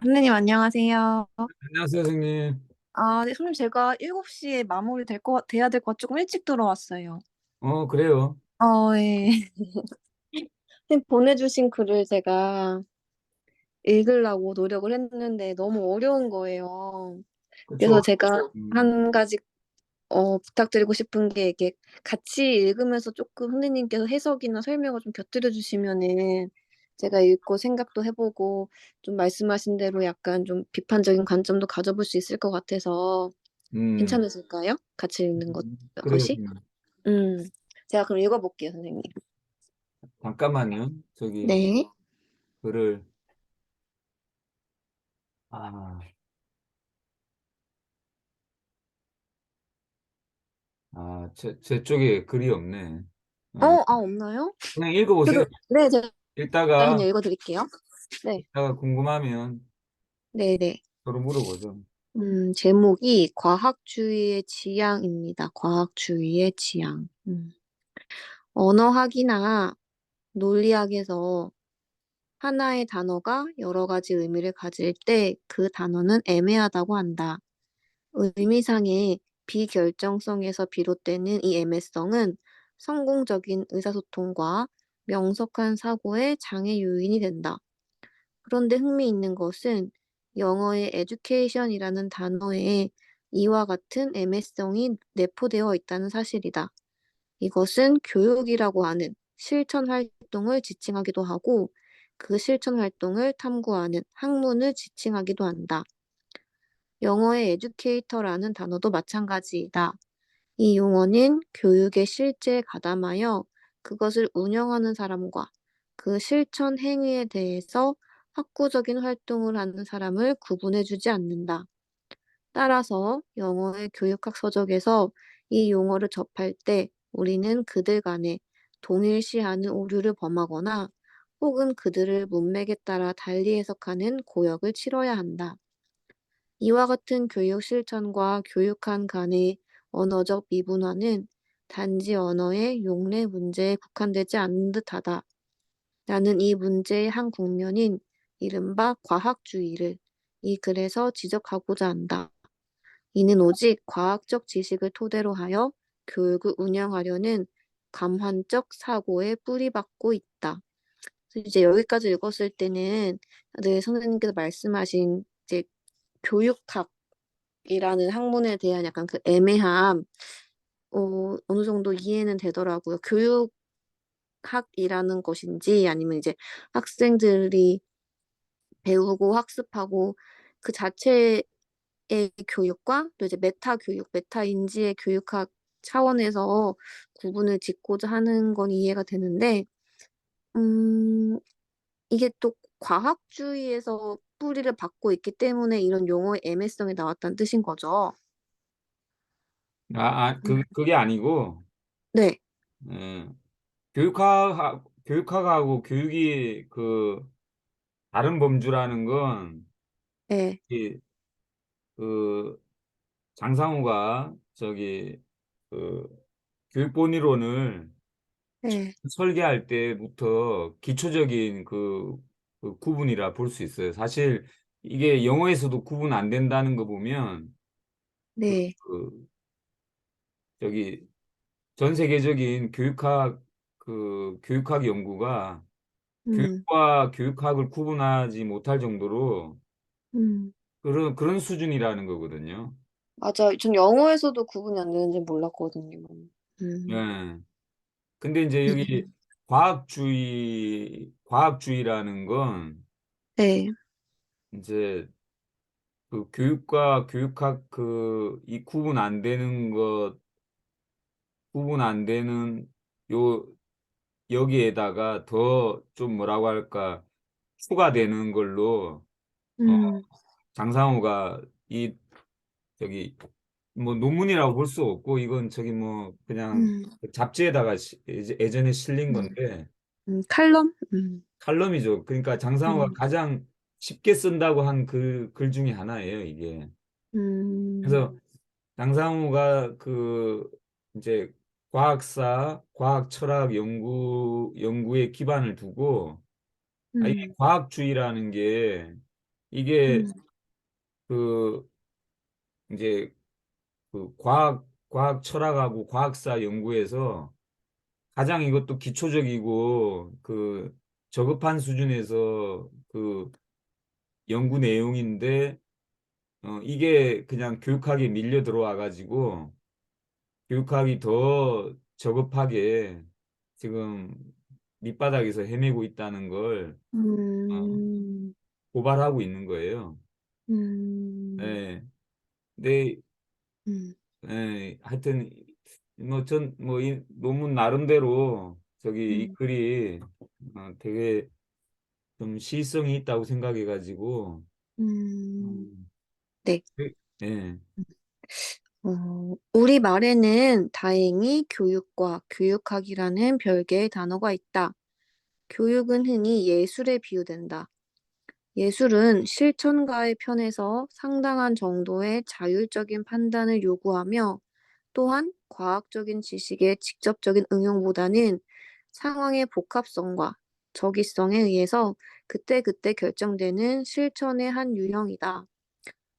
선생님 안녕하세요. 안녕하세요, 선생님. 네, 선생님 제가 7시에 돼야 될 것 같아 조금 일찍 들어왔어요. 그래요. 예. 선생님 보내주신 글을 제가 읽으려고 노력을 했는데 너무 어려운 거예요. 그래서 그쵸. 제가 음, 한 가지 부탁드리고 싶은 게 이게 같이 읽으면서 조금 선생님께서 해석이나 설명을 좀 곁들여 주시면은 제가 읽고 생각도 해보고 좀 말씀하신 대로 약간 좀 비판적인 관점도 가져볼 수 있을 것 같아서 음, 괜찮으실까요? 같이 읽는 그래요. 것이? 음, 제가 그럼 읽어볼게요, 선생님. 잠깐만요. 저기, 네. 글을, 아, 제 쪽에 글이 없네. 없나요? 그냥 읽어보세요. 네, 제가 그냥 읽다가, 읽어드릴게요. 네. 읽다가 궁금하면 네네. 서로 물어보죠. 제목이 과학주의의 지향입니다. 과학주의의 지향. 언어학이나 논리학에서 하나의 단어가 여러 가지 의미를 가질 때 그 단어는 애매하다고 한다. 의미상의 비결정성에서 비롯되는 이 애매성은 성공적인 의사소통과 명석한 사고의 장애 요인이 된다. 그런데 흥미있는 것은 영어의 education이라는 단어에 이와 같은 애매성이 내포되어 있다는 사실이다. 이것은 교육이라고 하는 실천 활동을 지칭하기도 하고 그 실천 활동을 탐구하는 학문을 지칭하기도 한다. 영어의 educator라는 단어도 마찬가지이다. 이 용어는 교육에 실제 가담하여 그것을 운영하는 사람과 그 실천 행위에 대해서 학구적인 활동을 하는 사람을 구분해주지 않는다. 따라서 영어의 교육학 서적에서 이 용어를 접할 때 우리는 그들 간에 동일시하는 오류를 범하거나 혹은 그들을 문맥에 따라 달리 해석하는 고역을 치러야 한다. 이와 같은 교육 실천과 교육한 간의 언어적 미분화는 단지 언어의 용례 문제에 국한되지 않는 듯하다. 나는 이 문제의 한 국면인 이른바 과학주의를 이 글에서 지적하고자 한다. 이는 오직 과학적 지식을 토대로 하여 교육을 운영하려는 감환적 사고에 뿌리박고 있다. 그래서 이제 여기까지 읽었을 때는 네, 선생님께서 말씀하신 이제 교육학이라는 학문에 대한 약간 그 애매함, 어느 정도 이해는 되더라고요. 교육학이라는 것인지 아니면 이제 학생들이 배우고 학습하고 그 자체의 교육과 또 이제 메타 교육, 메타 인지의 교육학 차원에서 구분을 짓고자 하는 건 이해가 되는데, 음, 이게 또 과학주의에서 뿌리를 받고 있기 때문에 이런 용어의 애매성이 나왔다는 뜻인 거죠. 음. 그게 아니고, 네, 예, 교육학하고 교육이 다른 범주라는 건, 네, 이, 그, 장상우가 그 교육본이론을 네, 설계할 때부터 기초적인 그 구분이라 볼 수 있어요. 사실 이게 영어에서도 구분 안 된다는 거 보면 그, 네, 그 저기 전 세계적인 교육학 연구가 음, 교육과 교육학을 구분하지 못할 정도로 음. 그런 수준이라는 거거든요. 맞아. 전 영어에서도 구분이 안 되는지 몰랐거든요. 음, 예. 근데 이제 여기 음. 과학주의라는 건 네, 이제 그 교육과 교육학 이 구분 안 되는 요 여기에다가 더 좀 뭐라고 할까 추가되는 걸로 어 음, 장상호가 이 저기 뭐 논문이라고 볼 수 없고 이건 뭐 그냥 음, 그 잡지에다가 예전에 실린 음, 건데 칼럼? 칼럼이죠. 그러니까 장상호가 음, 가장 쉽게 쓴다고 한 글 중에 하나예요, 이게. 음, 그래서 장상우가 이제 과학 철학 연구에 기반을 두고 이 음, 과학주의라는 게 이게 음, 그 이제 그 과학 철학하고 과학사 연구에서 가장 이것도 기초적이고 그 저급한 수준에서 그 연구 내용인데 이게 그냥 교육학에 밀려 들어와 가지고 교육학이 더 저급하게 지금 밑바닥에서 헤매고 있다는 걸 어, 음, 고발하고 있는 거예요. 음, 예. 근데 음, 하여튼 뭐 전 뭐 이 논문 나름대로 저기 이 음, 글이 되게 좀 시의성이 있다고 생각해 가지고 음. 음, 네. 예. 우리 말에는 다행히 교육과 교육학이라는 별개의 단어가 있다. 교육은 흔히 예술에 비유된다. 예술은 실천가의 편에서 상당한 정도의 자율적인 판단을 요구하며 또한 과학적인 지식의 직접적인 응용보다는 상황의 복합성과 적이성에 의해서 그때그때 결정되는 실천의 한 유형이다.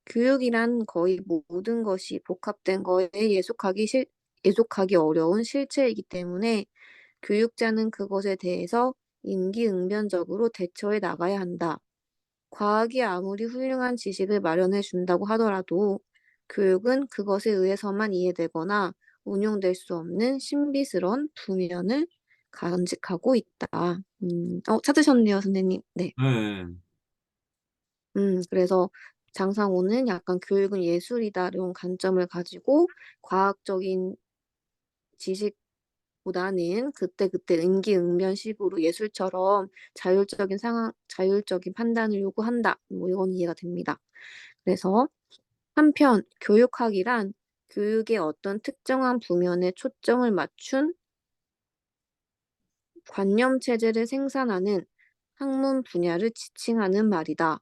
교육이란 거의 모든 것이 복합된 거에 예속하기 어려운 실체이기 때문에 교육자는 그것에 대해서 임기응변적으로 대처해 나가야 한다. 과학이 아무리 훌륭한 지식을 마련해 준다고 하더라도 교육은 그것에 의해서만 이해되거나 운용될 수 없는 신비스러운 부면을 간직하고 있다. 찾으셨네요, 선생님. 네. 예. 그래서 장상호는 약간 교육은 예술이다 이런 관점을 가지고 과학적인 지식보다는 그때그때 임기응변식으로 예술처럼 자율적인 상황, 자율적인 판단을 요구한다. 뭐 이건 이해가 됩니다. 그래서 한편 교육학이란 교육의 어떤 특정한 부면에 초점을 맞춘 관념 체제를 생산하는 학문 분야를 지칭하는 말이다.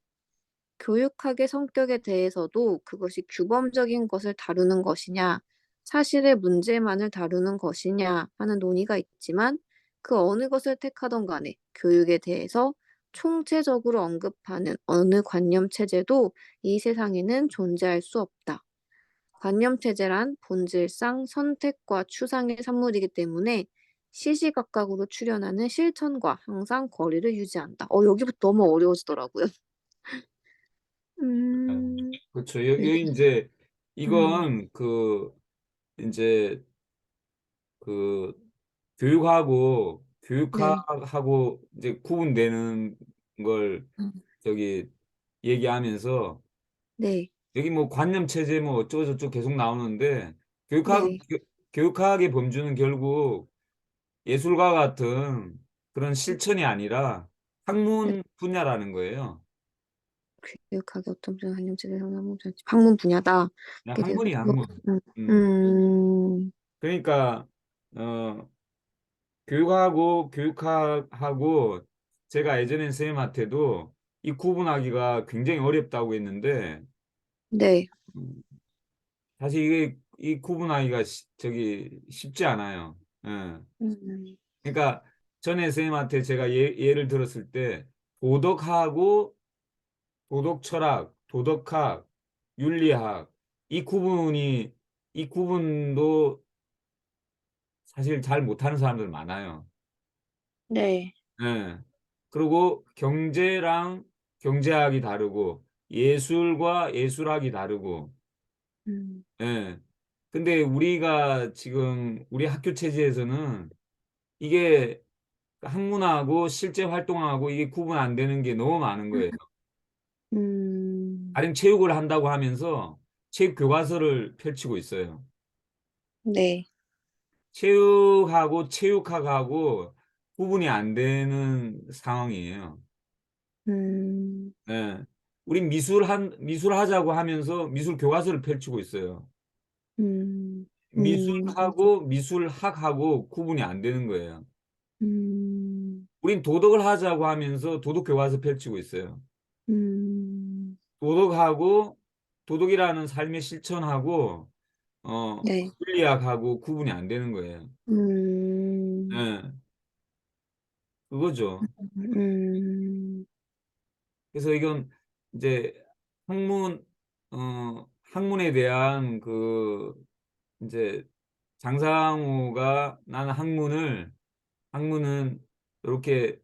교육학의 성격에 대해서도 그것이 규범적인 것을 다루는 것이냐, 사실의 문제만을 다루는 것이냐 하는 논의가 있지만 그 어느 것을 택하던 간에 교육에 대해서 총체적으로 언급하는 어느 관념 체제도 이 세상에는 존재할 수 없다. 관념 체제란 본질상 선택과 추상의 산물이기 때문에 시시각각으로 출현하는 실천과 항상 거리를 유지한다. 여기부터 너무 어려워지더라고요. 음, 그렇죠. 네. 여기 이제 음, 이건 그 이제 그 네, 교육학하고 이제 구분되는 걸 음, 저기 얘기하면서 네, 여기 뭐 관념 체제 뭐 어쩌고 저쩌고 계속 나오는데 네, 교육학의 범주는 결국 예술과 같은 그런 실천이 아니라 네. 학문 분야라는 거예요. 교육학의 어떤 분야 한영체대 학문 분야다. 그냥 이게 대해서 학문이야, 학문. 음, 음. 음, 그러니까 어 교육하고 제가 예전에 선생님한테도 이 구분하기가 굉장히 어렵다고 했는데 네, 음, 사실 이게 이 구분하기가 저기 쉽지 않아요. 예. 음, 그러니까 전에 선생님한테 제가 예를 들었을 때 도덕하고 도덕 철학, 도덕학, 윤리학 이 구분도 사실 잘 못하는 사람들 많아요. 네, 예. 그리고 경제랑 경제학이 다르고 예술과 예술학이 다르고 음, 예. 근데 우리가 지금 우리 학교 체제에서는 이게 학문하고 실제 활동하고 이게 구분 안 되는 게 너무 많은 거예요. 음, 가령 체육을 한다고 하면서 체육 교과서를 펼치고 있어요. 네, 체육학하고 구분이 안 되는 상황이에요. 음, 예. 우린 미술 하자고 하면서 미술 교과서를 펼치고 있어요. 음, 음, 미술하고 미술학하고 구분이 안 되는 거예요. 음, 우린 도덕을 하자고 하면서 도덕 교과서 펼치고 있어요. 음, 도덕하고 도덕이라는 삶의 실천하고 네, 윤리학하고 구분이 안 되는 거예요. 음, 예. 그거죠. 음, 그래서 이건 이제 학문 학문에 대한 이제 장상호가 나는 학문은 이렇게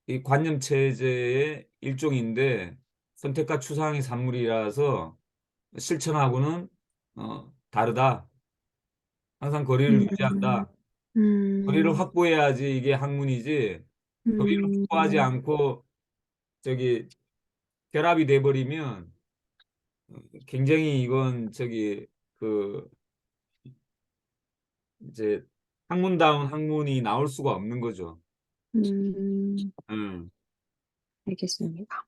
이 관념 체제의 일종인데 선택과 추상의 산물이라서 실천하고는 다르다. 항상 거리를 음, 유지한다. 거리를 음, 확보해야지 이게 학문이지. 거리를 확보하지 음, 않고 저기 결합이 돼버리면 굉장히 이건 그 이제 학문다운 학문이 나올 수가 없는 거죠. 음, 음. 알겠습니다.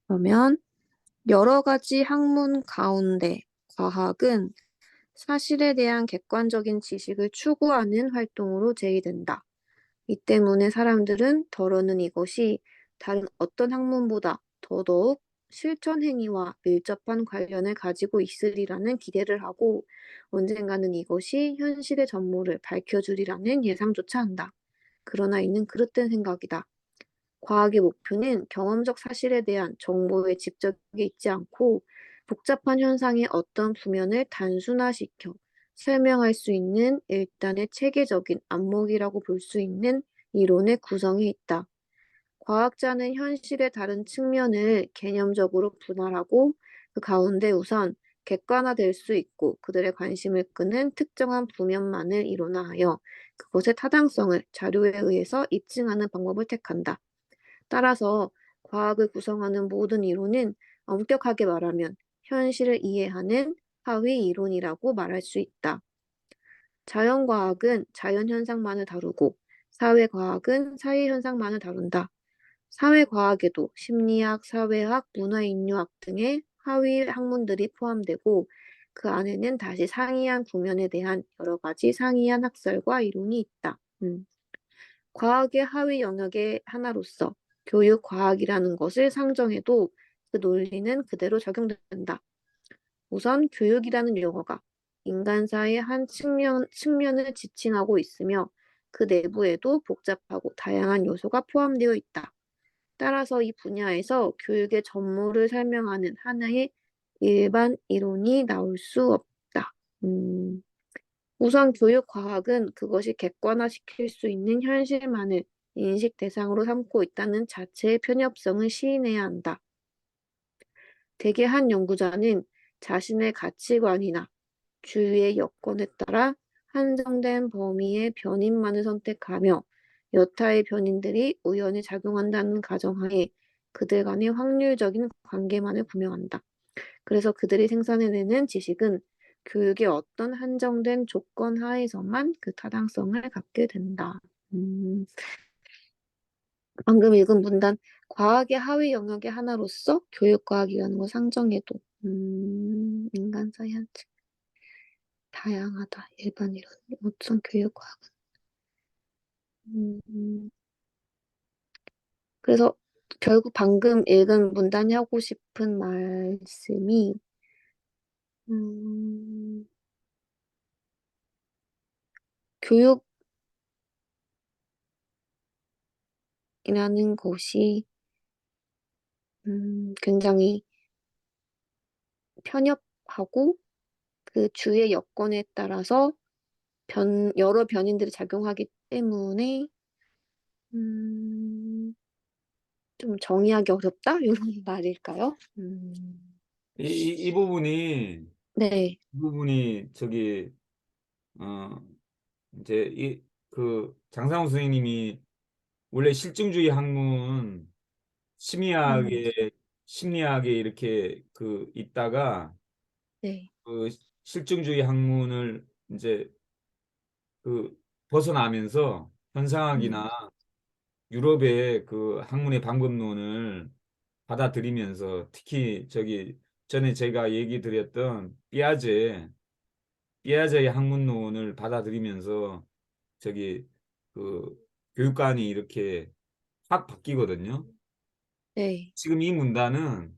그러면 여러 가지 학문 가운데 과학은 사실에 대한 객관적인 지식을 추구하는 활동으로 제의된다. 이 때문에 사람들은 더러는 이것이 다른 어떤 학문보다 더더욱 실천 행위와 밀접한 관련을 가지고 있으리라는 기대를 하고 언젠가는 이것이 현실의 전모를 밝혀주리라는 예상조차 한다. 그러나 이는 그릇된 생각이다. 과학의 목표는 경험적 사실에 대한 정보의 집적에 있지 않고 복잡한 현상의 어떤 부면을 단순화시켜 설명할 수 있는 일단의 체계적인 안목이라고 볼 수 있는 이론의 구성에 있다. 과학자는 현실의 다른 측면을 개념적으로 분할하고 그 가운데 우선 객관화될 수 있고 그들의 관심을 끄는 특정한 부면만을 이론화하여 그것의 타당성을 자료에 의해서 입증하는 방법을 택한다. 따라서 과학을 구성하는 모든 이론은 엄격하게 말하면 현실을 이해하는 하위 이론이라고 말할 수 있다. 자연과학은 자연현상만을 다루고 사회과학은 사회현상만을 다룬다. 사회과학에도 심리학, 사회학, 문화인류학 등의 하위 학문들이 포함되고 그 안에는 다시 상이한 구면에 대한 여러 가지 상이한 학설과 이론이 있다. 과학의 하위 영역의 하나로서 교육과학이라는 것을 상정해도 그 논리는 그대로 적용된다. 우선 교육이라는 용어가 인간사의 한 측면을 지칭하고 있으며 그 내부에도 복잡하고 다양한 요소가 포함되어 있다. 따라서 이 분야에서 교육의 전모를 설명하는 하나의 일반 이론이 나올 수 없다. 우선 교육과학은 그것이 객관화시킬 수 있는 현실만을 인식 대상으로 삼고 있다는 자체의 편협성을 시인해야 한다. 대개 한 연구자는 자신의 가치관이나 주위의 여건에 따라 한정된 범위의 변인만을 선택하며 여타의 변인들이 우연히 작용한다는 가정하에 그들 간의 확률적인 관계만을 구명한다. 그래서 그들이 생산해내는 지식은 교육의 어떤 한정된 조건 하에서만 그 타당성을 갖게 된다. 음, 방금 읽은 문단, 과학의 하위 영역의 하나로서 교육과학이라는 걸 상정해도, 인간사의 한 측, 다양하다. 일반 이론, 우선 교육과학. 음, 그래서 결국 방금 읽은 문단이 하고 싶은 말씀이, 음, 교육이라는 것이 굉장히 편협하고 그 주의 여건에 따라서 여러 변인들이 작용하기 때문에 음, 좀 정의하기 어렵다? 이런 말일까요? 이 부분이 네, 이 부분이 어 이제 장상우 선생님이 원래 실증주의 학문 음, 심리학에 이렇게 있다가 네, 그 실증주의 학문을 이제 그 벗어나면서 음, 현상학이나 유럽의 그 학문의 방법론을 받아들이면서 특히 전에 제가 얘기 드렸던 삐아제의 학문론을 받아들이면서 저기 그 교육관이 이렇게 확 바뀌거든요. 네, 지금 이 문단은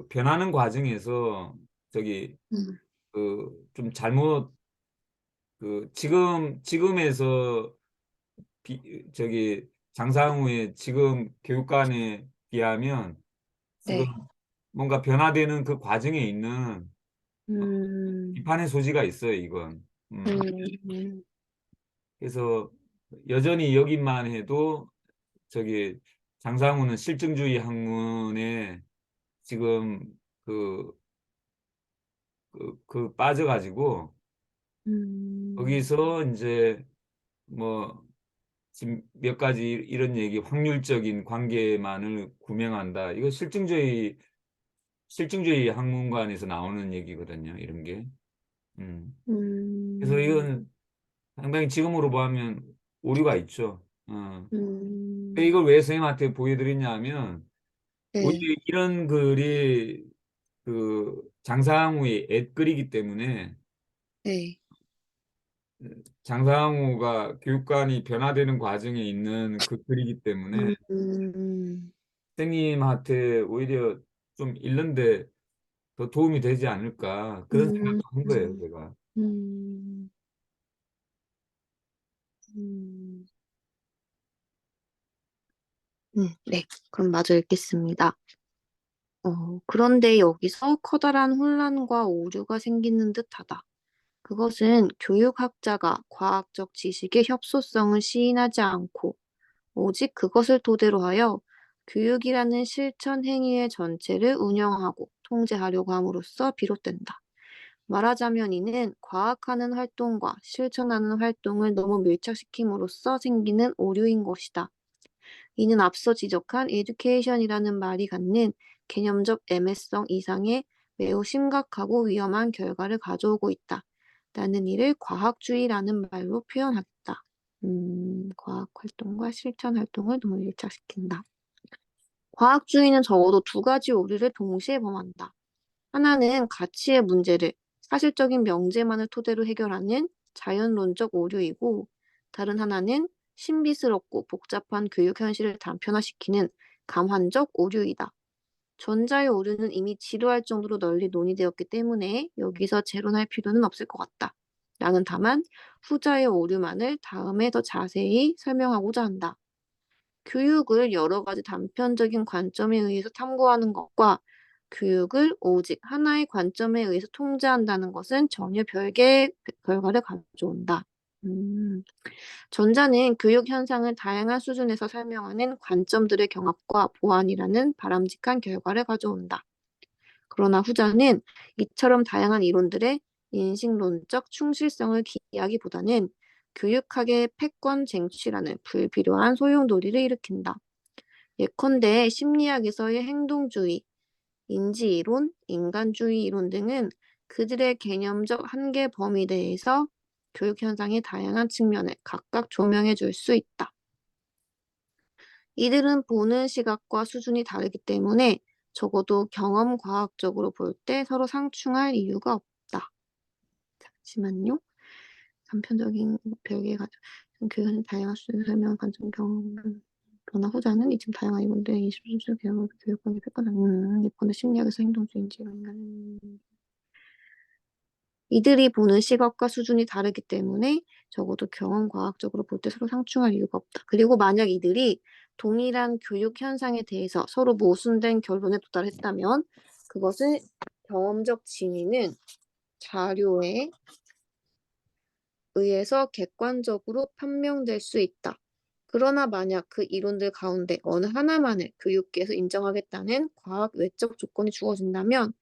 변하는 과정에서 저기 음, 좀 잘못 지금에서 장상우의 지금 교육관에 비하면 지금 네. 뭔가 변화되는 그 과정에 있는 음, 비판의 소지가 있어요, 이건. 음, 그래서 여전히 여기만 해도 저기 장상우는 실증주의 학문에 지금 그, 그 빠져가지고 음, 거기서 이제 뭐 지금 몇 가지 이런 얘기 확률적인 관계만을 구명한다. 이거 실증주의 학문관에서 나오는 얘기거든요. 이런 게. 음. 그래서 음, 이건 상당히 지금으로 보면 오류가 있죠. 근데 음, 이걸 왜 선생님한테 보여드리냐 하면 오히려 네, 이런 글이 그 장상우의 옛글이기 때문에 네. 장상우가 교육관이 변화되는 과정에 있는 그 글이기 때문에 음, 선생님한테 오히려 좀 읽는데 더 도움이 되지 않을까 그런 음, 생각도 한 거예요, 제가. 음, 음, 네. 그럼 마저 읽겠습니다. 그런데 여기서 커다란 혼란과 오류가 생기는 듯하다. 그것은 교육학자가 과학적 지식의 협소성을 시인하지 않고 오직 그것을 토대로 하여 교육이라는 실천 행위의 전체를 운영하고 통제하려고 함으로써 비롯된다. 말하자면 이는 과학하는 활동과 실천하는 활동을 너무 밀착시킴으로써 생기는 오류인 것이다. 이는 앞서 지적한 에듀케이션이라는 말이 갖는 개념적 애매성 이상의 매우 심각하고 위험한 결과를 가져오고 있다. 나는 이를 과학주의라는 말로 표현하겠다. 과학 활동과 실천 활동을 너무 밀착시킨다. 과학주의는 적어도 두 가지 오류를 동시에 범한다. 하나는 가치의 문제를 사실적인 명제만을 토대로 해결하는 자연론적 오류이고, 다른 하나는 신비스럽고 복잡한 교육 현실을 단편화시키는 감환적 오류이다. 전자의 오류는 이미 지루할 정도로 널리 논의되었기 때문에 여기서 재론할 필요는 없을 것 같다. 나는 다만 후자의 오류만을 다음에 더 자세히 설명하고자 한다. 교육을 여러 가지 단편적인 관점에 의해서 탐구하는 것과 교육을 오직 하나의 관점에 의해서 통제한다는 것은 전혀 별개의 결과를 가져온다. 음, 전자는 교육 현상을 다양한 수준에서 설명하는 관점들의 경합과 보완이라는 바람직한 결과를 가져온다. 그러나 후자는 이처럼 다양한 이론들의 인식론적 충실성을 기하기보다는 교육학의 패권 쟁취라는 불필요한 소용돌이를 일으킨다. 예컨대 심리학에서의 행동주의, 인지이론, 인간주의 이론 등은 그들의 개념적 한계 범위 내에서 교육 현상의 다양한 측면을 각각 조명해 줄 수 있다. 이들은 보는 시각과 수준이 다르기 때문에 적어도 경험 과학적으로 볼 때 서로 상충할 이유가 없다. 잠시만요. 단편적인 별개의 가정, 교육은 다양한 수준의 설명, 관점, 경험, 그러나 후자는 이쯤 다양한 이론들의 20수 경험을 교육관계 패권하는 예컨대 심리학에서 행동주의인지 인간 이들이 보는 시각과 수준이 다르기 때문에 적어도 경험 과학적으로 볼 때 서로 상충할 이유가 없다. 그리고 만약 이들이 동일한 교육 현상에 대해서 서로 모순된 결론에 도달했다면 그것은 경험적 진위는 자료에 의해서 객관적으로 판명될 수 있다. 그러나 만약 그 이론들 가운데 어느 하나만을 교육계에서 인정하겠다는 과학 외적 조건이 주어진다면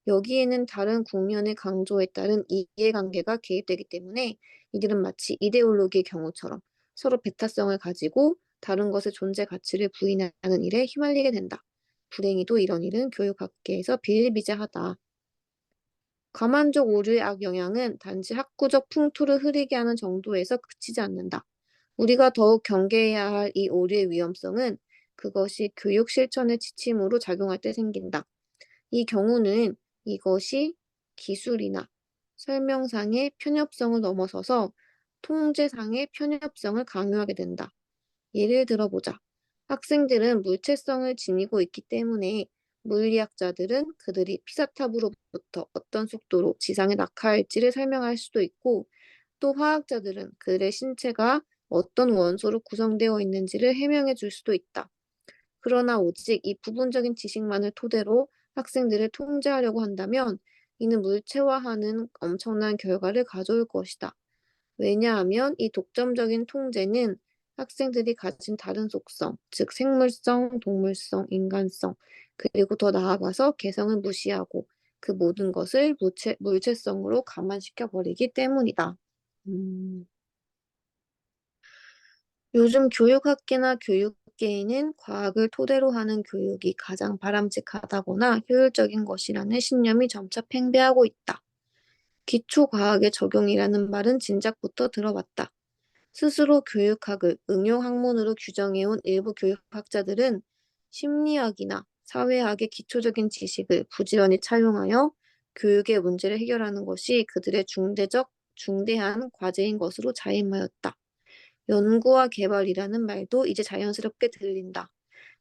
여기에는 다른 국면의 강조에 따른 이해관계가 개입되기 때문에 이들은 마치 이데올로기의 경우처럼 서로 배타성을 가지고 다른 것의 존재 가치를 부인하는 일에 휘말리게 된다. 불행히도 이런 일은 교육학계에서 비일비재하다. 가만적 오류의 악영향은 단지 학구적 풍토를 흐리게 하는 정도에서 그치지 않는다. 우리가 더욱 경계해야 할 이 오류의 위험성은 그것이 교육 실천의 지침으로 작용할 때 생긴다. 이 경우는 이것이 기술이나 설명상의 편협성을 넘어서서 통제상의 편협성을 강요하게 된다. 예를 들어보자. 학생들은 물체성을 지니고 있기 때문에 물리학자들은 그들이 피사탑으로부터 어떤 속도로 지상에 낙하할지를 설명할 수도 있고 또 화학자들은 그들의 신체가 어떤 원소로 구성되어 있는지를 해명해 줄 수도 있다. 그러나 오직 이 부분적인 지식만을 토대로 학생들을 통제하려고 한다면 이는 물체화하는 엄청난 결과를 가져올 것이다. 왜냐하면 이 독점적인 통제는 학생들이 가진 다른 속성, 즉 생물성, 동물성, 인간성, 그리고 더 나아가서 개성을 무시하고 그 모든 것을 물체성으로 감안시켜 버리기 때문이다. 음. 요즘 교육학계나 교육계에는 과학을 토대로 하는 교육이 가장 바람직하다거나 효율적인 것이라는 신념이 점차 팽배하고 있다. 기초과학의 적용이라는 말은 진작부터 들어봤다. 스스로 교육학을 응용학문으로 규정해온 일부 교육학자들은 심리학이나 사회학의 기초적인 지식을 부지런히 차용하여 교육의 문제를 해결하는 것이 그들의 중대한 과제인 것으로 자임하였다. 연구와 개발이라는 말도 이제 자연스럽게 들린다.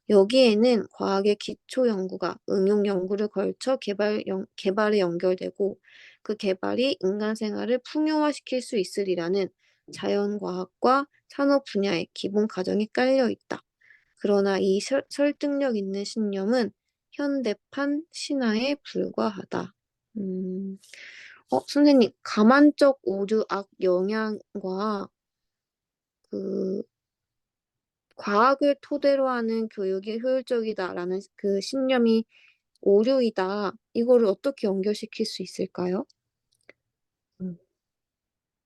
여기에는 과학의 기초 연구가 응용 연구를 걸쳐 개발에 연결되고 그 개발이 인간 생활을 풍요화시킬 수 있으리라는 자연과학과 산업 분야의 기본 가정이 깔려 있다. 그러나 이 설득력 있는 신념은 현대판 신화에 불과하다. 음, 선생님, 가만적 오류악 영향과 그 과학을 토대로 하는 교육이 효율적이다라는 그 신념이 오류이다. 이거를 어떻게 연결시킬 수 있을까요? 음,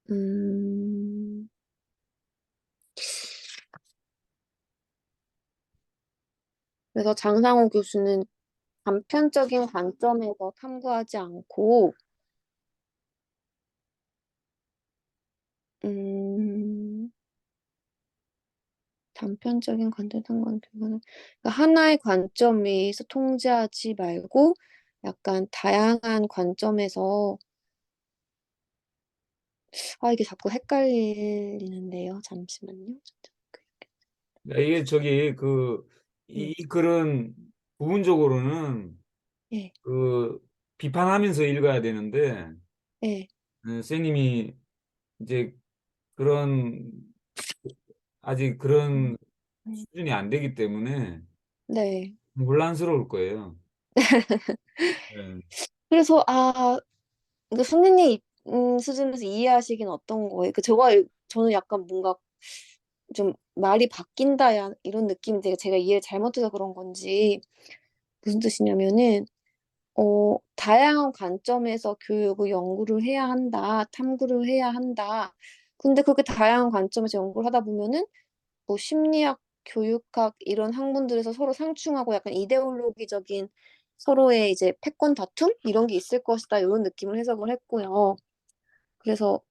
음, 그래서 장상호 교수는 단편적인 관점에서 탐구하지 않고, 음, 단편적인 관점 탐구하는 교육은 그러니까 하나의 관점에서 통제하지 말고 약간 다양한 관점에서 이게 자꾸 헷갈리는데요. 잠시만요. 이게 저기 그 예, 이 글은 부분적으로는 예, 그 비판하면서 읽어야 되는데 예. 선생님이 이제 그런 아직 음, 그런 음. 수준이 안 되기 때문에 네. 혼란스러울 거예요. 네. 그래서 그 선생님 수준에서 이해하시긴 어떤 거예요? 저는 약간 뭔가 좀 말이 바뀐다 이런 느낌인데 제가 이해를 잘못해서 그런 건지 무슨 뜻이냐면은 다양한 관점에서 교육을 연구를 해야 한다, 탐구를 해야 한다. 근데 그렇게 다양한 관점에서 연구를 하다 보면은 뭐 심리학, 교육학 이런 학문들에서 서로 상충하고 약간 이데올로기적인 서로의 이제 패권 다툼 이런 게 있을 것이다 이런 느낌을 해석을 했고요. 그래서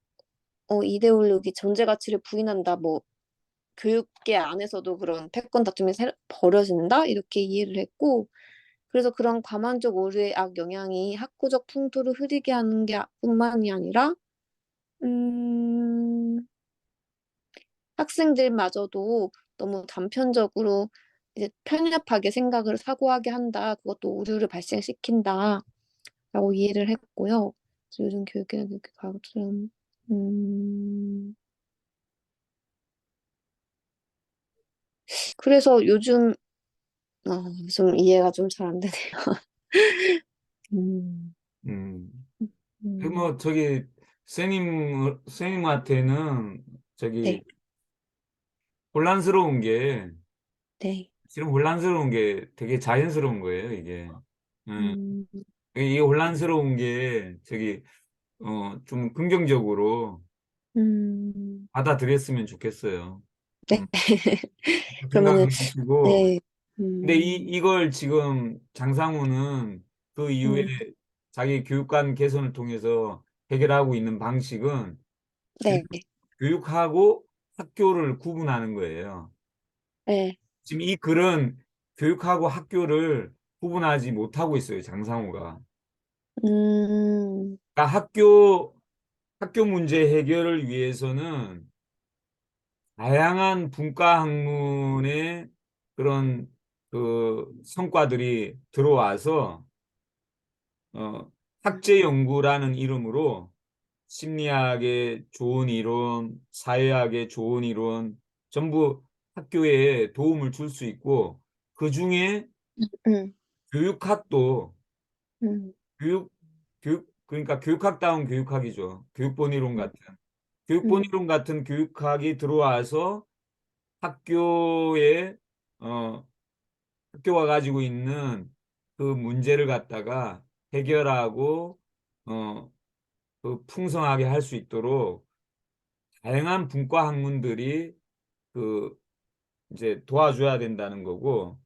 이데올로기 존재 가치를 부인한다 뭐 교육계 안에서도 그런 패권 다툼이 벌어진다 이렇게 이해를 했고 그래서 그런 과만적 오류의 악 영향이 학구적 풍토를 흐리게 하는 게 뿐만이 아니라 음, 학생들마저도 너무 단편적으로 이제 편협하게 생각을 사고하게 한다. 그것도 오류를 발생시킨다라고 이해를 했고요. 그래서 요즘 교육에는 그렇게 가르치는 그래서 요즘 좀 이해가 좀 잘 안 되네요. 음, 음. 음, 뭐 저기 선생님한테는 저기 네, 혼란스러운 게 네, 실은 혼란스러운 게 되게 자연스러운 거예요, 이게. 음. 음, 이 혼란스러운 게 저기 좀 긍정적으로 음, 받아들였으면 좋겠어요. 네. 음. 그러면은 생각하시고 네, 근데 이걸 지금 장상우는 그 이후에 음, 자기 교육관 개선을 통해서 해결하고 있는 방식은 네, 교육하고 학교를 구분하는 거예요. 네, 지금 이 글은 교육하고 학교를 구분하지 못하고 있어요, 장상우가. 음, 그러니까 학교 문제 해결을 위해서는 다양한 분과 학문의 그런 그 성과들이 들어와서 어, 학제 연구라는 이름으로 심리학에 좋은 이론, 사회학에 좋은 이론 전부 학교에 도움을 줄 수 있고 그중에 음, 교육학도 음, 교육 그러니까 교육학다운 교육학이죠. 교육본 이론 음, 같은 교육본 음, 이론 같은 교육학이 들어와서 학교에 어 학교가 가지고 있는 그 문제를 갖다가 해결하고 어 그 풍성하게 할 수 있도록 다양한 분과 학문들이 그 이제 도와줘야 된다는 거고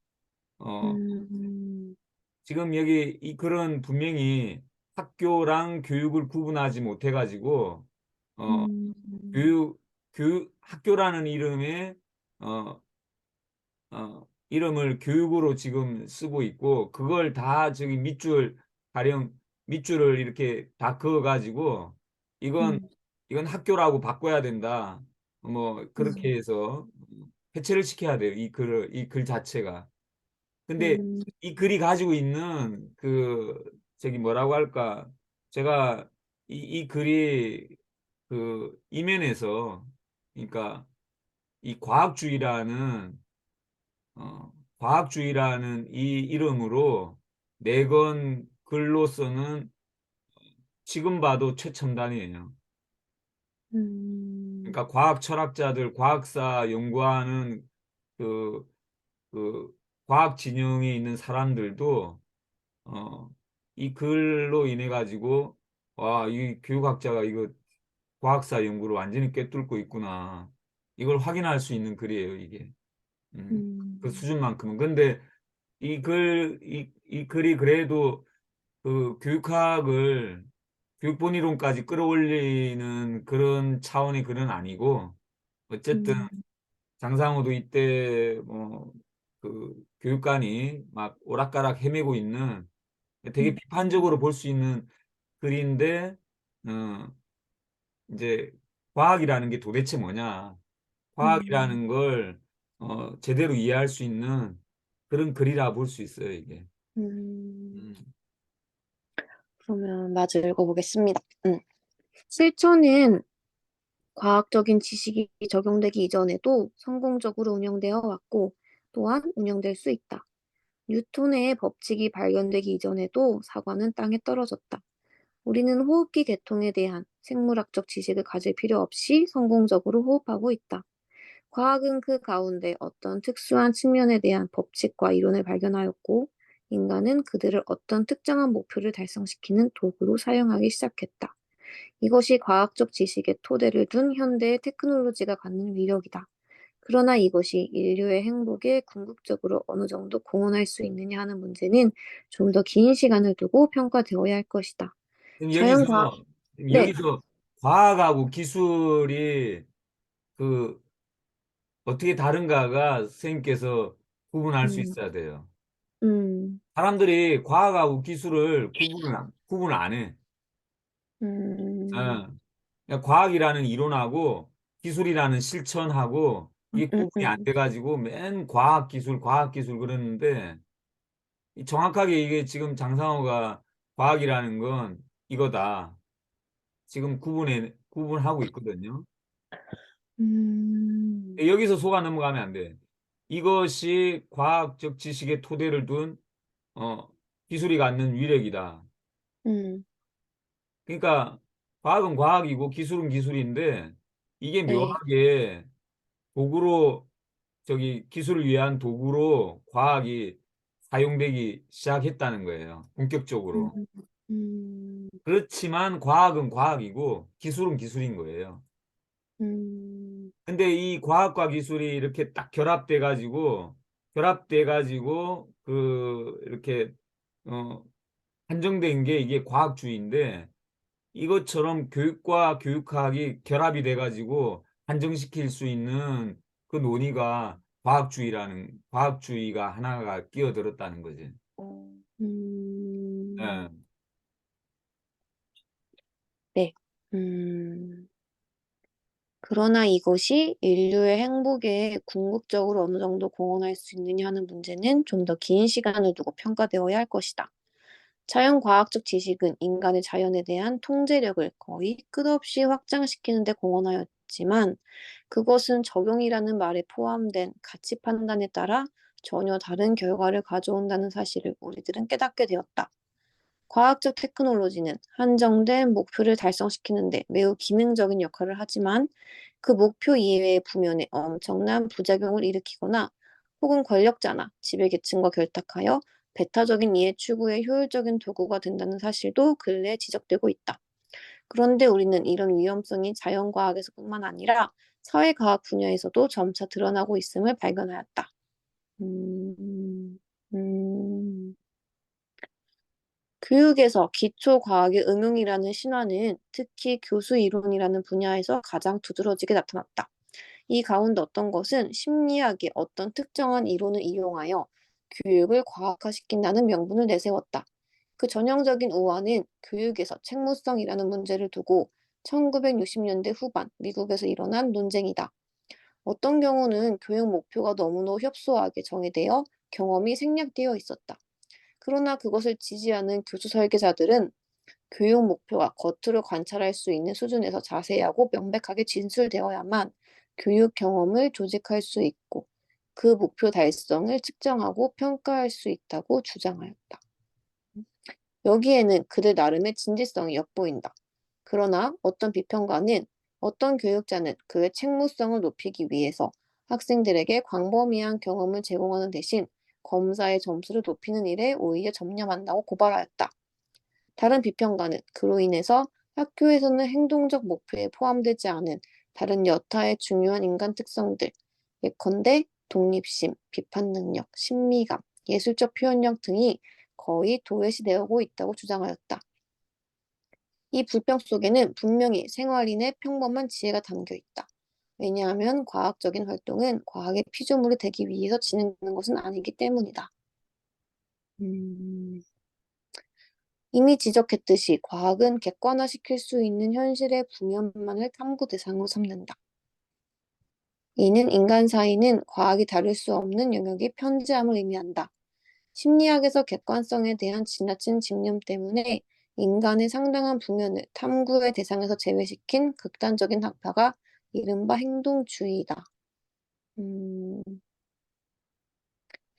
어 음, 지금 여기 이 글은 분명히 학교랑 교육을 구분하지 못해 가지고 어 음, 교육 학교라는 이름에 어 이름을 교육으로 지금 쓰고 있고 그걸 다 저기 밑줄 가령 밑줄을 이렇게 다 그어 가지고 이건 음, 이건 학교라고 바꿔야 된다. 뭐 그렇게 음, 해서 해체를 시켜야 돼요. 이 글 자체가. 근데 음, 이 글이 가지고 있는 그 저기 뭐라고 할까? 제가 이 글이 그 이면에서 그러니까 이 과학주의라는 이 이름으로 내건 글로서는 지금 봐도 최첨단이에요. 음, 그러니까 과학 철학자들, 과학사 연구하는 그, 그 과학 진영에 있는 사람들도 어, 이 글로 인해 가지고 와, 이 교육학자가 이거 과학사 연구를 완전히 꿰뚫고 있구나. 이걸 확인할 수 있는 글이에요, 이게. 그 음, 수준만큼은. 근데 이 글이 그래도 그 교육본 이론까지 끌어올리는 그런 차원의 글은 아니고, 어쨌든 음, 장상호도 이때 뭐, 그 교육관이 막 오락가락 헤매고 있는 되게 음, 비판적으로 볼 수 있는 글인데, 어, 이제 과학이라는 게 도대체 뭐냐. 음, 과학이라는 걸, 제대로 이해할 수 있는 그런 글이라 볼 수 있어요, 이게. 음. 음. 그러면 마저 읽어보겠습니다. 실천은 과학적인 지식이 적용되기 이전에도 성공적으로 운영되어 왔고, 또한 운영될 수 있다. 뉴턴의 법칙이 발견되기 이전에도 사과는 땅에 떨어졌다. 우리는 호흡기 계통에 대한 생물학적 지식을 가질 필요 없이 성공적으로 호흡하고 있다. 과학은 그 가운데 어떤 특수한 측면에 대한 법칙과 이론을 발견하였고, 인간은 그들을 어떤 특정한 목표를 달성시키는 도구로 사용하기 시작했다. 이것이 과학적 지식의 토대를 둔 현대의 테크놀로지가 갖는 위력이다. 그러나 이것이 인류의 행복에 궁극적으로 어느 정도 공헌할 수 있느냐 하는 문제는 좀 더 긴 시간을 두고 평가되어야 할 것이다. 그럼 자연과학, 네, 여기서 과학하고 기술이 그 어떻게 다른가가 선생님께서 구분할 수 음, 있어야 돼요. 음, 사람들이 과학하고 기술을 구분을 안 해. 음, 어. 그냥 과학이라는 이론하고 기술이라는 실천하고 음, 이게 음, 구분이 안 음, 돼가지고 맨 과학, 기술 그러는데 정확하게 이게 지금 장상호가 과학이라는 건 이거다. 지금 구분하고 있거든요. 음, 여기서 속아 넘어가면 안 돼. 이것이 과학적 지식의 토대를 둔, 어, 기술이 갖는 위력이다. 음, 그러니까 과학은 과학이고 기술은 기술인데 이게 네, 묘하게 도구로 저기 기술을 위한 도구로 과학이 사용되기 시작했다는 거예요. 음, 본격적으로. 음, 그렇지만 과학은 과학이고 기술은 기술인 거예요. 음, 근데 이 과학과 기술이 이렇게 딱 결합돼 가지고 그 이렇게 어 한정된 게 이게 과학주의인데 이것처럼 교육과 교육학이 결합이 돼가지고 한정시킬 수 있는 그 논의가 과학주의가 하나가 끼어들었다는 거지. 예. 음, 네, 음. 그러나 이것이 인류의 행복에 궁극적으로 어느 정도 공헌할 수 있느냐 하는 문제는 좀 더 긴 시간을 두고 평가되어야 할 것이다. 자연과학적 지식은 인간의 자연에 대한 통제력을 거의 끝없이 확장시키는 데 공헌하였지만 그것은 적용이라는 말에 포함된 가치 판단에 따라 전혀 다른 결과를 가져온다는 사실을 우리들은 깨닫게 되었다. 과학적 테크놀로지는 한정된 목표를 달성시키는데 매우 기능적인 역할을 하지만 그 목표 이외의 부면에 엄청난 부작용을 일으키거나 혹은 권력자나 지배계층과 결탁하여 배타적인 이해 추구에 효율적인 도구가 된다는 사실도 근래에 지적되고 있다. 그런데 우리는 이런 위험성이 자연과학에서뿐만 아니라 사회과학 분야에서도 점차 드러나고 있음을 발견하였다. 음, 음. 교육에서 기초과학의 응용이라는 신화는 특히 교수 이론이라는 분야에서 가장 두드러지게 나타났다. 이 가운데 어떤 것은 심리학의 어떤 특정한 이론을 이용하여 교육을 과학화시킨다는 명분을 내세웠다. 그 전형적인 우화는 교육에서 책무성이라는 문제를 두고 1960년대 후반 미국에서 일어난 논쟁이다. 어떤 경우는 교육 목표가 너무나 협소하게 정의되어 경험이 생략되어 있었다. 그러나 그것을 지지하는 교수 설계자들은 교육 목표가 겉으로 관찰할 수 있는 수준에서 자세하고 명백하게 진술되어야만 교육 경험을 조직할 수 있고 그 목표 달성을 측정하고 평가할 수 있다고 주장하였다. 여기에는 그들 나름의 진지성이 엿보인다. 그러나 어떤 비평가는 어떤 교육자는 그의 책무성을 높이기 위해서 학생들에게 광범위한 경험을 제공하는 대신 검사의 점수를 높이는 일에 오히려 전념한다고 고발하였다. 다른 비평가는 그로 인해서 학교에서는 행동적 목표에 포함되지 않은 다른 여타의 중요한 인간 특성들, 예컨대 독립심, 비판 능력, 신미감, 예술적 표현력 등이 거의 도외시되고 있다고 주장하였다. 이 불평 속에는 분명히 생활인의 평범한 지혜가 담겨 있다. 왜냐하면 과학적인 활동은 과학의 피조물이 되기 위해서 진행되는 것은 아니기 때문이다. 음, 이미 지적했듯이 과학은 객관화시킬 수 있는 현실의 부면만을 탐구 대상으로 삼는다. 이는 인간 사이는 과학이 다룰 수 없는 영역이 편재함을 의미한다. 심리학에서 객관성에 대한 지나친 집념 때문에 인간의 상당한 부면을 탐구의 대상에서 제외시킨 극단적인 학파가 이른바 행동주의다. 음,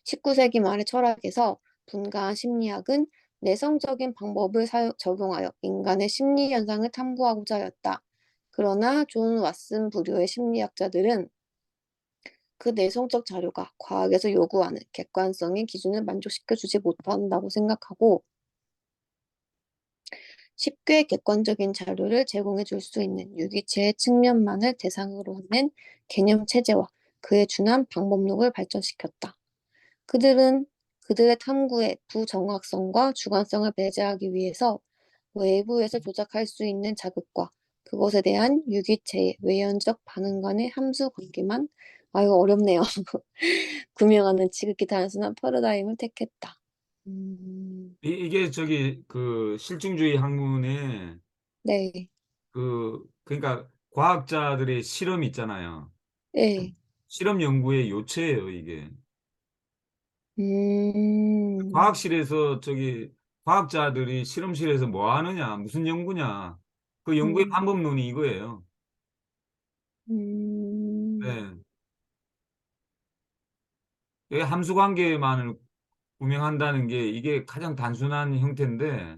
19세기 말의 철학에서 분가한 심리학은 내성적인 방법을 적용하여 인간의 심리 현상을 탐구하고자 하였다. 그러나 존 왓슨 부류의 심리학자들은 그 내성적 자료가 과학에서 요구하는 객관성의 기준을 만족시켜 주지 못한다고 생각하고 쉽게 객관적인 자료를 제공해 줄 수 있는 유기체의 측면만을 대상으로 하는 개념 체제와 그에 준한 방법론을 발전시켰다. 그들은 그들의 탐구의 부정확성과 주관성을 배제하기 위해서 외부에서 조작할 수 있는 자극과 그것에 대한 유기체의 외연적 반응 간의 함수 관계만 아유 어렵네요. 구명하는 지극히 단순한 패러다임을 택했다. 음, 이게 저기 그 실증주의 학문에 네, 그러니까 과학자들의 실험 있잖아요. 네, 실험 연구의 요체예요, 이게. 음, 과학실에서 저기 과학자들이 실험실에서 뭐 하느냐, 무슨 연구냐. 그 연구의 음, 방법론이 이거예요. 음, 네. 이 함수 관계만을 구명한다는 게 이게 가장 단순한 형태인데,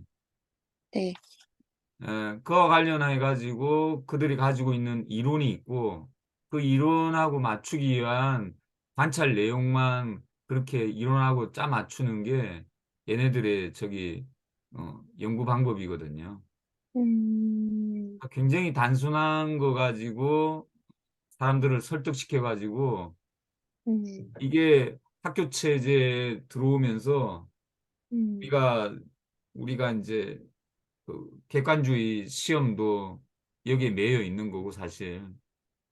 네, 그와 관련해 가지고 그들이 가지고 있는 이론이 있고, 그 이론하고 맞추기 위한 관찰 내용만 그렇게 이론하고 짜 맞추는 게 얘네들의 저기 연구 방법이거든요. 음, 굉장히 단순한 거 가지고 사람들을 설득시켜 가지고 음, 이게 학교 체제에 들어오면서 음, 우리가 우리가 이제 그 객관주의 시험도 여기에 매여 있는 거고 사실.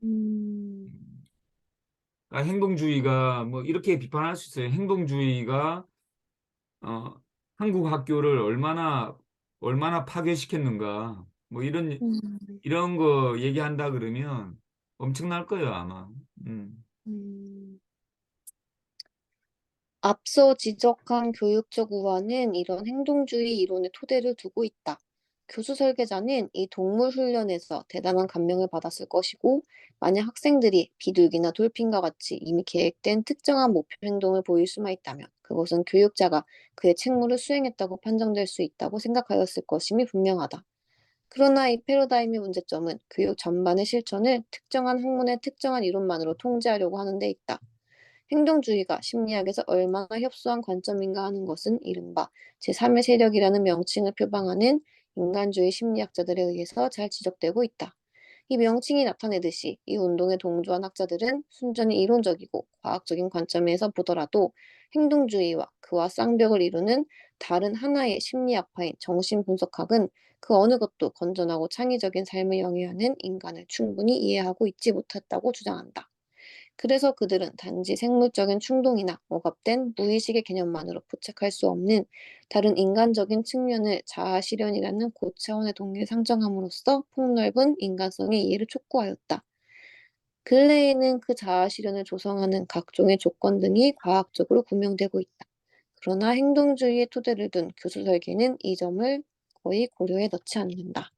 음, 음. 그러니까 행동주의가 뭐 이렇게 비판할 수 있어요. 행동주의가 어, 한국 학교를 얼마나 파괴시켰는가. 뭐 음, 이런 거 얘기한다 그러면 엄청날 거예요, 아마. 음. 음. 앞서 지적한 교육적 우화는 이런 행동주의 이론의 토대를 두고 있다. 교수 설계자는 이 동물 훈련에서 대단한 감명을 받았을 것이고, 만약 학생들이 비둘기나 돌핀과 같이 이미 계획된 특정한 목표 행동을 보일 수만 있다면, 그것은 교육자가 그의 책무를 수행했다고 판정될 수 있다고 생각하였을 것임이 분명하다. 그러나 이 패러다임의 문제점은 교육 전반의 실천을 특정한 학문의 특정한 이론만으로 통제하려고 하는 데 있다. 행동주의가 심리학에서 얼마나 협소한 관점인가 하는 것은 이른바 제3의 세력이라는 명칭을 표방하는 인간주의 심리학자들에 의해서 잘 지적되고 있다. 이 명칭이 나타내듯이 이 운동에 동조한 학자들은 순전히 이론적이고 과학적인 관점에서 보더라도 행동주의와 그와 쌍벽을 이루는 다른 하나의 심리학파인 정신분석학은 그 어느 것도 건전하고 창의적인 삶을 영위하는 인간을 충분히 이해하고 있지 못했다고 주장한다. 그래서 그들은 단지 생물적인 충동이나 억압된 무의식의 개념만으로 포착할 수 없는 다른 인간적인 측면을 자아 실현이라는 고차원의 동료에 상정함으로써 폭넓은 인간성의 이해를 촉구하였다. 근래에는 그 자아 실현을 조성하는 각종의 조건 등이 과학적으로 구명되고 있다. 그러나 행동주의의 토대를 둔 교수 설계는 이 점을 거의 고려해 넣지 않는다.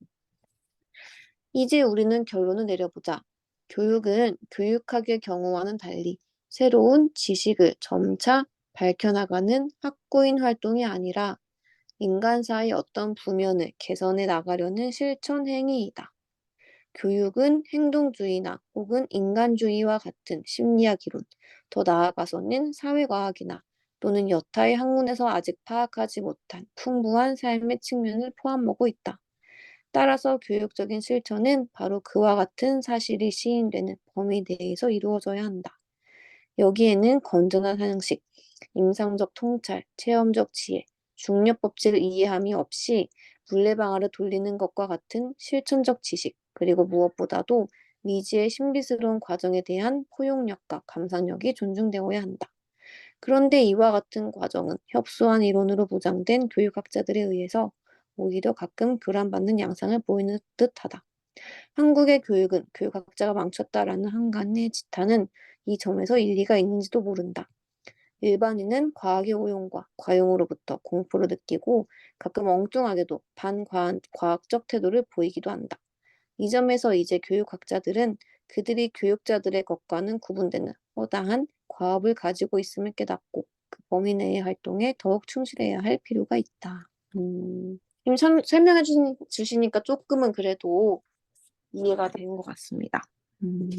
이제 우리는 결론을 내려보자. 교육은 교육학의 경우와는 달리 새로운 지식을 점차 밝혀나가는 학구인 활동이 아니라 인간사의 어떤 부면을 개선해 나가려는 실천 행위이다. 교육은 행동주의나 혹은 인간주의와 같은 심리학 이론, 더 나아가서는 사회과학이나 또는 여타의 학문에서 아직 파악하지 못한 풍부한 삶의 측면을 포함하고 있다. 따라서 교육적인 실천은 바로 그와 같은 사실이 시인되는 범위 내에서 이루어져야 한다. 여기에는 건전한 상식, 임상적 통찰, 체험적 지혜, 중력 법칙을 이해함이 없이 물레방아를 돌리는 것과 같은 실천적 지식, 그리고 무엇보다도 미지의 신비스러운 과정에 대한 포용력과 감상력이 존중되어야 한다. 그런데 이와 같은 과정은 협소한 이론으로 보장된 교육학자들에 의해서 오히려 가끔 교란받는 양상을 보이는 듯하다. 한국의 교육은 교육학자가 망쳤다라는 한간의 지탄은 이 점에서 일리가 있는지도 모른다. 일반인은 과학의 오용과 과용으로부터 공포를 느끼고 가끔 엉뚱하게도 반과학적 태도를 보이기도 한다. 이 점에서 이제 교육학자들은 그들이 교육자들의 것과는 구분되는 허다한 과업을 가지고 있음을 깨닫고 그 범위 내의 활동에 더욱 충실해야 할 필요가 있다. 지금 설명해 주시니까 조금은 그래도 이해가 되는 것 같습니다. 음,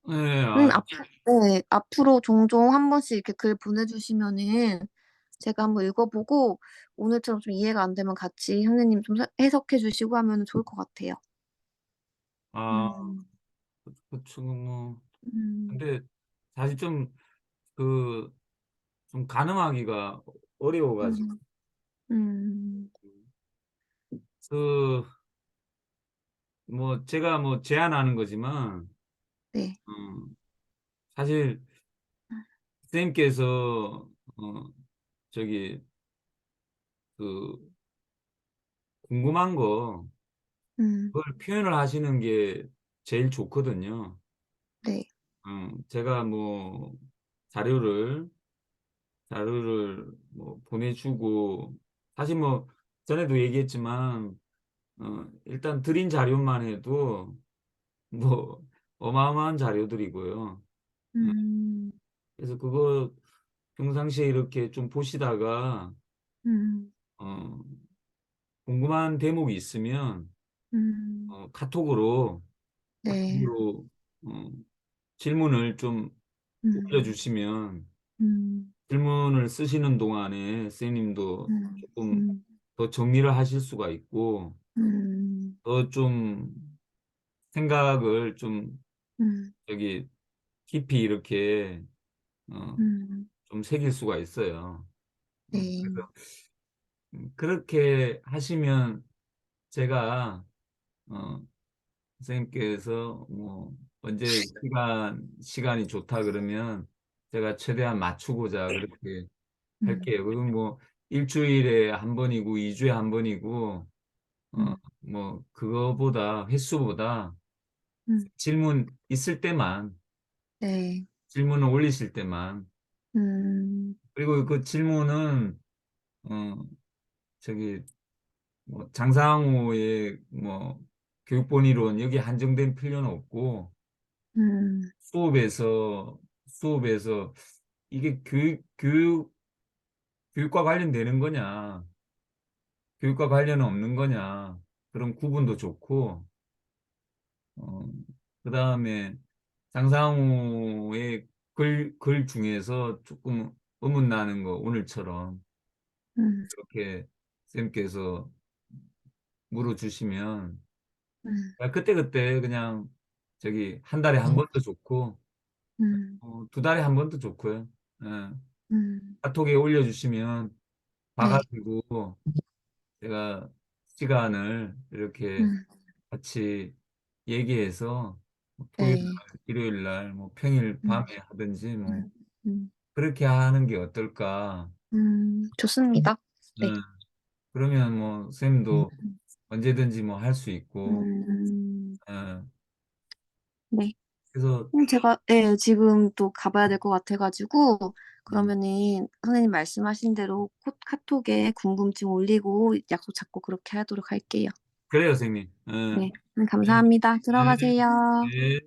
네, 아, 네, 앞으로 종종 한 번씩 이렇게 글 보내주시면은 제가 한번 읽어보고 오늘처럼 좀 이해가 안 되면 같이 선생님 좀 해석해 주시고 하면 좋을 것 같아요. 아, 음, 그쵸, 뭐. 음, 근데 사실 그, 좀 가늠하기가 어려워가지고. 음, 음, 그, 뭐, 제가 뭐 제안하는 거지만, 네, 어, 사실 선생님께서, 저기, 그, 궁금한 거, 음, 그걸 표현을 하시는 게 제일 좋거든요. 네, 제가 뭐, 자료를, 자료를 뭐 보내주고, 사실 뭐, 전에도 얘기했지만, 일단 드린 자료만 해도 뭐, 어마어마한 자료들이고요. 어, 음, 그래서 그거 평상시에 이렇게 좀 보시다가, 음, 어, 궁금한 대목이 있으면, 음, 카톡으로, 네, 어, 질문을 좀 음, 올려주시면, 음, 질문을 쓰시는 동안에 선생님도 조금 음, 더 정리를 하실 수가 있고, 음, 더 좀 생각을 음, 여기 깊이 이렇게, 어, 음, 좀 새길 수가 있어요. 네, 그래서 그렇게 하시면 제가, 어, 선생님께서 뭐 언제 시간이 좋다 그러면 제가 최대한 맞추고자 그렇게 음, 할게요. 그건 뭐 일주일에 한 번이고 2주에 한 번이고 음, 뭐 그거보다 횟수보다 음, 질문 있을 때만 네, 질문을 올리실 때만. 음, 그리고 그 질문은 어 저기 뭐 장상호의 뭐 교육본이론 여기 한정된 필요는 없고 음, 수업에서 이게 교육과 관련되는 거냐, 교육과 관련은 없는 거냐, 그런 구분도 좋고, 어, 그 다음에 장상우의 글 중에서 조금 의문 나는 거, 오늘처럼 음, 이렇게 쌤께서 물어주시면, 음, 그때그때 그냥 저기 한 달에 한 번도 좋고, 음, 두 달에 한 번도 좋고요. 예. 음, 카톡에 올려주시면 네, 봐가지고 제가 시간을 이렇게 음, 같이 얘기해서 뭐 토요일 네, 날, 일요일 날, 뭐 평일 음, 밤에 하든지 뭐 음, 음, 그렇게 하는 게 어떨까? 좋습니다. 네. 음, 그러면 뭐 쌤도 언제든지 뭐 할 수 있고, 음, 어, 네. 그래서 제가, 예, 지금 또 가봐야 될 것 같아가지고, 음, 그러면은 선생님 말씀하신 대로 카톡에 궁금증 올리고 약속 잡고 그렇게 하도록 할게요. 그래요, 선생님. 네. 네, 감사합니다. 네, 들어가세요. 네.